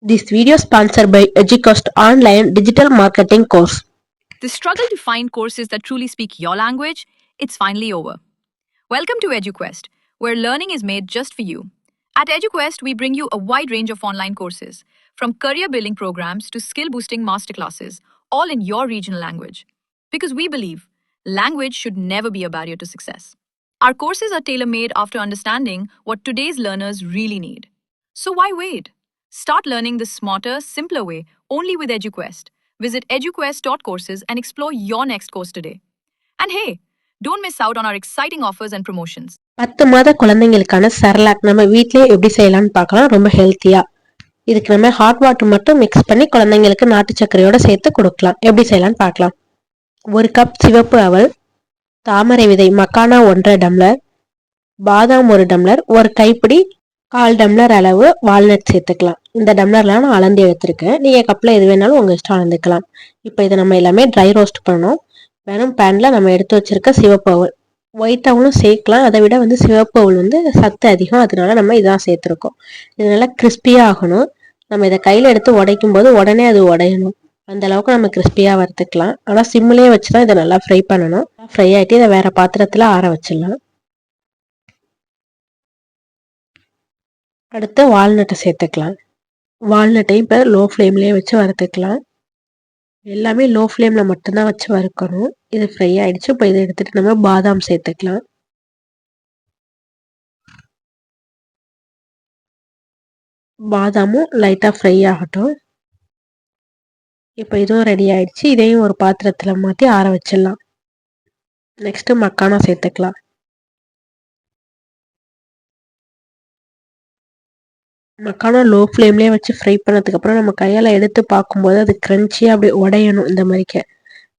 This video is sponsored by EduCost online digital marketing course. The struggle to find courses that truly speak your language, it's finally over. Welcome to EduQuest, where learning is made just for you. At EduQuest, we bring you a wide range of online courses, from career building programs to skill boosting masterclasses, all in your regional language. Because we believe language should never be a barrier to success. Our courses are tailor made after understanding what today's learners really need. So why wait? Start learning the smarter, simpler way only with EduQuest. Visit eduquest.courses and explore your next course today. And hey, don't miss out on our exciting offers and promotions. 10 மாத குழந்தைங்களுக்கான Cerelac நம்ம வீட்லயே எப்படி செய்யலாம்னு பார்க்கலாம். ரொம்ப ஹெல்த்தியா. இதுக்கு நம்ம ஹாட் வாட்டர் மட்டும் மிக்ஸ் பண்ணி குழந்தைங்களுக்கு நாட்டு சர்க்கரையோட சேர்த்து கொடுக்கலாம். எப்படி செய்யலாம்னு பார்க்கலாம். 1 கப் சிவப்பு அவல், தாமரை விதை மக்கானா 1.5 டம்ளர், பாதாம் 1 டம்ளர், 1 கைப்பிடி 1/4 டம்ளர் அளவு வால்நட் சேர்த்துக்கலாம். இந்த டம்ளர்லாம் நான் அளந்து எடுத்திருக்கேன். நீங்கள் கப்பில் எது வேணாலும் உங்கள் இஷ்டம் அளந்துக்கலாம். இப்போ இதை நம்ம எல்லாமே ட்ரை ரோஸ்ட் பண்ணணும். வெறும் பேனில் நம்ம எடுத்து வச்சிருக்க சிவப்பு அவல், ஒயிட் அவலும் சேர்க்கலாம். அதை விட சிவப்பு அவல் சத்து அதிகம், அதனால நம்ம இதான் சேர்த்துருக்கோம். இது நல்லா கிறிஸ்பியாக ஆகணும். நம்ம இதை கையில் எடுத்து உடைக்கும் போது உடனே அது உடையணும். அந்த அளவுக்கு நம்ம கிறிஸ்பியாக வறுத்துக்கலாம். ஆனால் சிம்மிலே வச்சு தான் இதை நல்லா ஃப்ரை பண்ணணும். ஃப்ரை ஆகிட்டு இதை வேறு பாத்திரத்தில் ஆற வச்சிடலாம். அடுத்து வால்நட்டை சேர்த்துக்கலாம். வால்நட்டை இப்போ லோ ஃப்ளேம்லேயே வச்சு வறுத்துக்கலாம். எல்லாமே லோ ஃப்ளேமில் மட்டும்தான் வச்சு வறுக்கணும். இது ஃப்ரை ஆகிடுச்சு. இப்போ இதை எடுத்துகிட்டு நம்ம பாதாம் சேர்த்துக்கலாம். பாதாமும் லைட்டாக ஃப்ரை ஆகட்டும். இப்போ இதுவும் ரெடி ஆகிடுச்சு. இதையும் ஒரு பாத்திரத்தில் மாற்றி ஆற வச்சிடலாம். நெக்ஸ்ட்டு மக்கானா சேர்த்துக்கலாம். மக்கானா லோ ஃப்ளேம்லேயே வச்சு ஃப்ரை பண்ணதுக்கப்புறம் நம்ம கையால் எடுத்து பார்க்கும்போது அது க்ரன்ச்சியாக அப்படியே உடையணும். இந்த மாதிரிக்க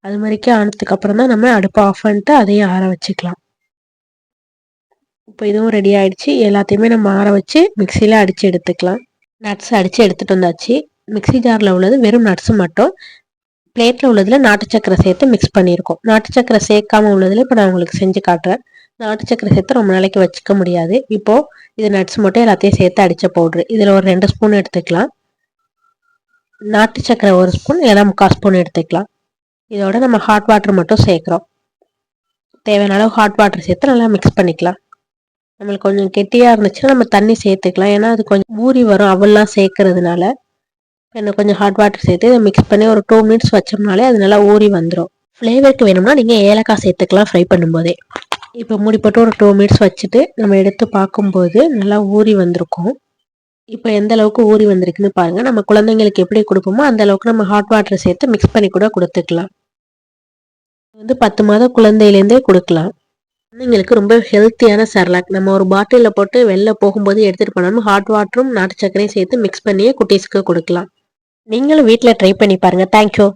அது மாதிரிக்க ஆனதுக்கப்புறம் தான் நம்ம அடுப்பை ஆஃப் பண்ணிட்டு அதையும் ஆற வச்சுக்கலாம். இப்போ இதுவும் ரெடி ஆகிடுச்சு. எல்லாத்தையுமே நம்ம ஆற வச்சு மிக்சியில் அடித்து எடுத்துக்கலாம். நட்ஸ் அடித்து எடுத்துகிட்டு வந்தாச்சு. மிக்சி ஜாரில் உள்ளது வெறும் நட்ஸு மட்டும். பிளேட்டில் உள்ளதில் நாட்டு சக்கரை சேர்த்து மிக்ஸ் பண்ணியிருக்கோம். நாட்டு சக்கரை சேர்க்காமல் உள்ளதில் இப்போ நான் உங்களுக்கு செஞ்சு காட்டுறேன். நாட்டு சக்கரை சேர்த்து ரொம்ப நாளைக்கு வச்சுக்க முடியாது. இப்போது இது நட்ஸ் மட்டும் எல்லாத்தையும் சேர்த்து அடித்த பவுட்ரு. இதில் ஒரு 2 ஸ்பூன் எடுத்துக்கலாம். நாட்டு சக்கரை 1 ஸ்பூன், இல்லைனா 3/4 ஸ்பூன் எடுத்துக்கலாம். இதோட நம்ம ஹாட் வாட்டர் மட்டும் சேர்க்குறோம். தேவையான அளவு ஹாட் வாட்டர் சேர்த்து நல்லா மிக்ஸ் பண்ணிக்கலாம். நம்மளுக்கு கொஞ்சம் கெட்டியாக இருந்துச்சுன்னா நம்ம தண்ணி சேர்த்துக்கலாம். ஏன்னா அது கொஞ்சம் ஊறி வரும் அவெல்லாம் சேர்க்கறதுனால. இன்னும் கொஞ்சம் ஹாட் வாட்டர் சேர்த்து இதை மிக்ஸ் பண்ணி ஒரு 2 மினிட்ஸ் வச்சோம்னாலே அது நல்லா ஊறி வந்துடும். ஃப்ளேவருக்கு வேணும்னா நீங்கள் ஏலக்காய் சேர்த்துக்கலாம் ஃப்ரை பண்ணும்போதே. இப்போ மூடி போட்டு ஒரு 2 மினிட்ஸ் வச்சுட்டு நம்ம எடுத்து பார்க்கும்போது நல்லா ஊறி வந்திருக்கும். இப்போ எந்த அளவுக்கு ஊறி வந்திருக்குன்னு பாருங்கள். நம்ம குழந்தைங்களுக்கு எப்படி கொடுப்போமோ அந்த அளவுக்கு நம்ம ஹாட் வாட்டர் சேர்த்து மிக்ஸ் பண்ணி கூட கொடுத்துக்கலாம். 10 மாத குழந்தையிலேருந்தே கொடுக்கலாம். குழந்தைங்களுக்கு ரொம்ப ஹெல்த்தியான செர்லாக். நம்ம ஒரு பாட்டிலில் போட்டு வெளில போகும்போது எடுத்துகிட்டு போனாலும் ஹாட் வாட்டரும் நாட்டு சர்க்கரையும் சேர்த்து மிக்ஸ் பண்ணியே குட்டீஸ்க்கு கொடுக்கலாம். நீங்களும் வீட்டில் ட்ரை பண்ணி பாருங்கள். தேங்க்யூ.